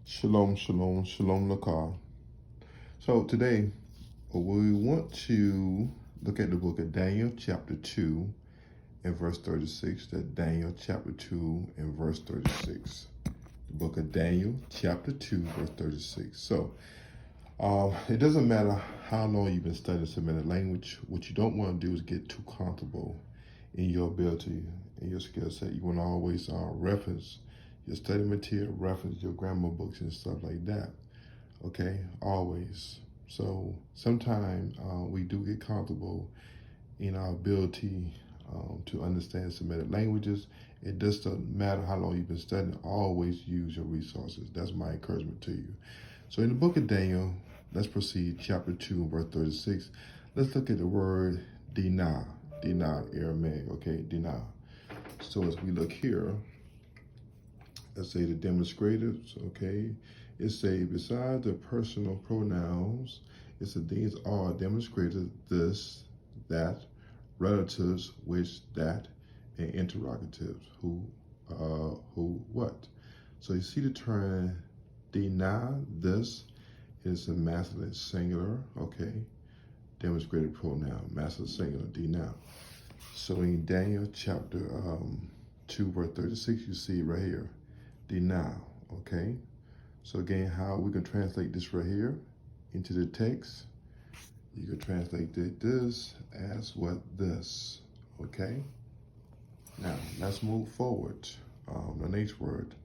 Shalom, shalom, shalom, lakar. So today, we want to look at the book of Daniel, chapter 2, and verse 36. That Daniel, chapter 2, and verse 36. The book of Daniel, chapter 2, verse 36. So, it doesn't matter how long you've been studying Semitic language. What you don't want to do is get too comfortable in your ability and your skill set. You want to always reference your study material, reference your grammar books and stuff like that. Okay, always. So sometimes we do get comfortable in our ability to understand Semitic languages. It just doesn't matter how long you've been studying. Always use your resources. That's my encouragement to you. So in the book of Daniel, let's proceed, chapter 2, verse 36. Let's look at the word dinah, Aramaic, okay, dinah. So as we look here, let's say the demonstratives, okay, it say besides the personal pronouns, it's the these are demonstrated this, that, relatives, which, that, and interrogatives, who, what. So you see the term dinah, this is a masculine singular, okay, demonstrated pronoun, masculine singular, dinah. So in Daniel chapter 2, verse 36, you see it right here, dinah, okay? So again, how we can translate this right here into the text, you can translate this as what this, okay? Now, let's move forward. The next word,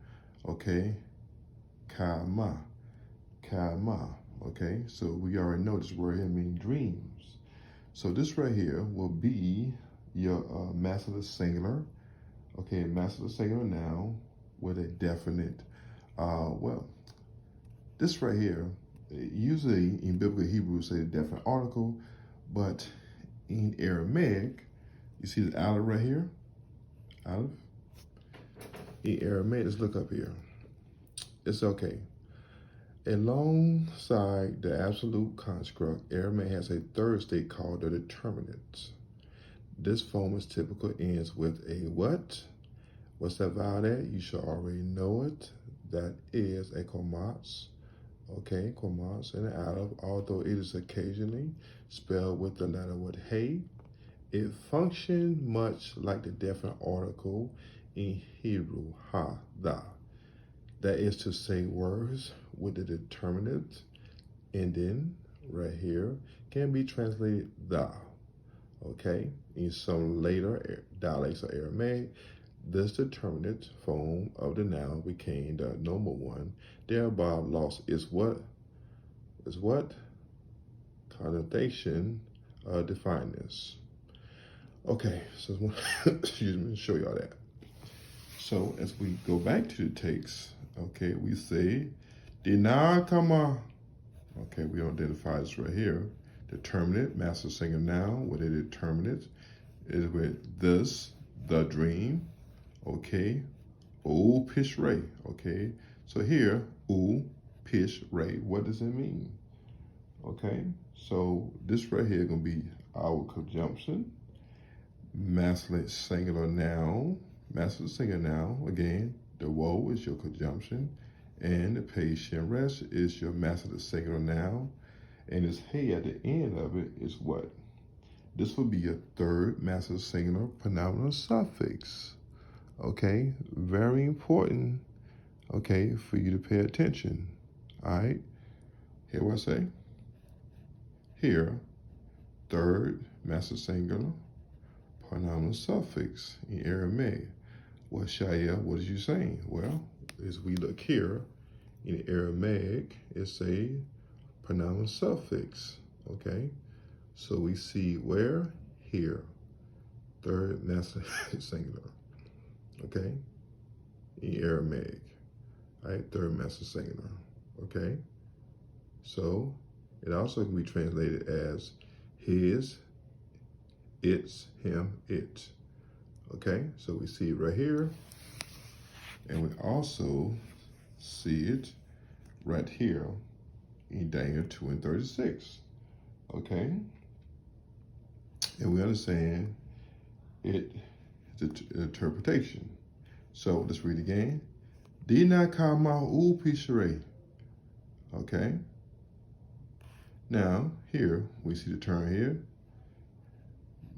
okay, kama, okay? So we already know this word here means dreams. So this right here will be your masculine singular, okay, masculine singular noun with a definite, well, this right here, usually in biblical Hebrew say a definite article, but in Aramaic, you see the aleph right here, aleph. In Aramaic, let's look up here. It's okay. Alongside the absolute construct, Aramaic has a third state called the determinate. This form is typical ends with a what? What's that vowel there? You should already know it. That is a komatz. Okay, komatz and an aleph, although it is occasionally spelled with the letter with hey, it functions much like the definite article in Hebrew, ha, da. That is to say, words with the determinate ending right here can be translated da. Okay, in some later dialects of Aramaic, this determinate form of the noun became the normal one, thereby lost its what? Connotation of defineness. Okay, so excuse me, show y'all that. So as we go back to the text, okay, we say, dinah kama. Okay, we identify this right here. Determinate, master singular noun with a determinate is with this, the dream, okay, u pish ray, okay. So here, u pish ray, what does it mean? Okay, so this right here gonna be our conjunction, masculine singular noun, again, the woe is your conjunction, and the patient rest is your masculine singular noun, and this hey at the end of it is what? This will be your third masculine singular pronominal suffix. Okay, very important, okay, for you to pay attention. All right, hear what I say? Here, third masculine singular pronominal suffix in Aramaic. Well, Shaya, what is you saying? Well, as we look here, in Aramaic, it's a pronominal suffix, okay? So we see where? Here, third masculine singular, okay? In Aramaic, right? Third masculine singular, okay? So it also can be translated as his, its, him, it. Okay, so we see it right here, and we also see it right here in Daniel 2 and 36. Okay, and we understand it is an interpretation. So let's read again. Dina kama u pishere. Okay. Now, here, we see the term here,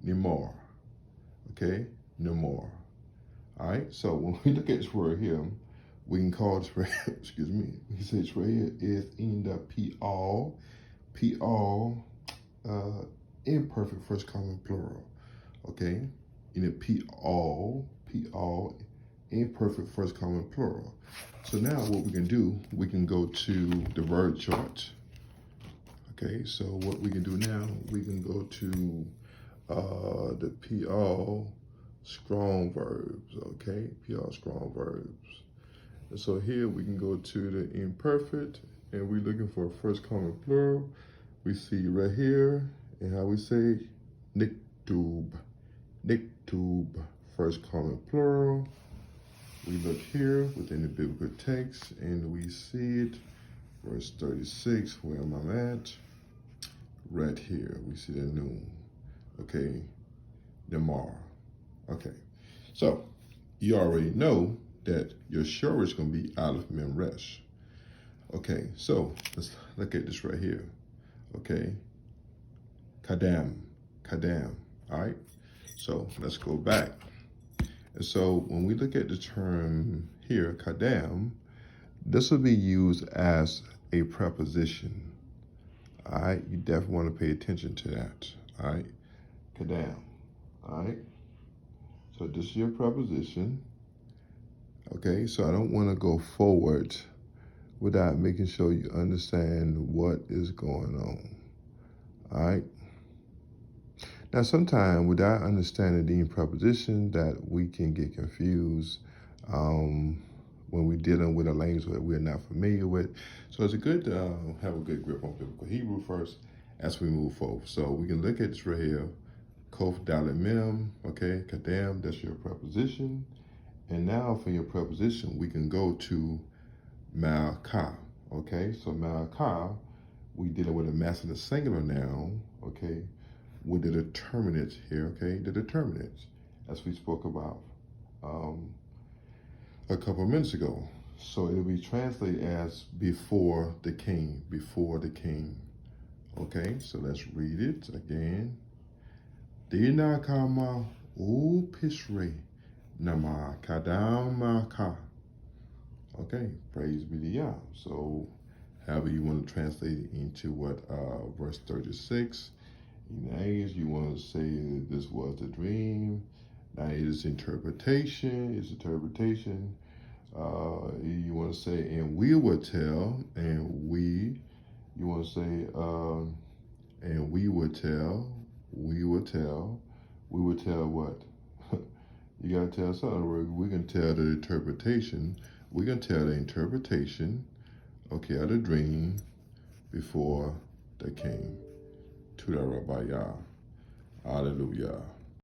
Nemar. Okay, Nemar. All right, so when we look at this word here, we can call this word, excuse me, we can say this word here is in the imperfect first common plural. Okay, in the imperfect first common plural. So now what we can do, we can go to the verb chart. Okay, so what we can do now, we can go to the PR strong verbs, okay? PR strong verbs. And so here we can go to the imperfect, and we're looking for a first common plural. We see right here, and how we say niktub, first common plural. We look here within the biblical text, and we see it, verse 36, where am I at? Right here, we see the noon, okay? Nemar. Okay, so you already know that your shore is going to be Aleph Mem Resh. Okay, so let's look at this right here. Okay, Kadam. All right, so let's go back. And so when we look at the term here, Kadam, this will be used as a preposition. All right, you definitely want to pay attention to that. All right, Kadam. All right, so this is your preposition. Okay, so I don't want to go forward without making sure you understand what is going on. All right. Now, sometimes without understanding the preposition, that we can get confused when we're dealing with a language that we're not familiar with. So it's good to have a good grip on biblical Hebrew first as we move forward. So we can look at this right here. Kof Dalet Mem, okay, Kadam, that's your preposition. And now for your preposition, we can go to Malka, okay? So Malka, we dealing with a masculine singular noun, okay? With the determinants here, okay? The determinants, as we spoke about a couple of minutes ago. So it'll be translated as before the king, Okay, so let's read it again. Dina kama u pishre nama kadam maka. Okay, praise be to Yah. So however you want to translate it into what verse 36. In English, you want to say that this was the dream. Now it is interpretation. You want to say, and we will tell, and we. You want to say, and we will tell. We will tell what? You got to tell something. We can tell the interpretation. We can tell the interpretation, okay, of the dream before the king. To the Rabbi Yah. Hallelujah.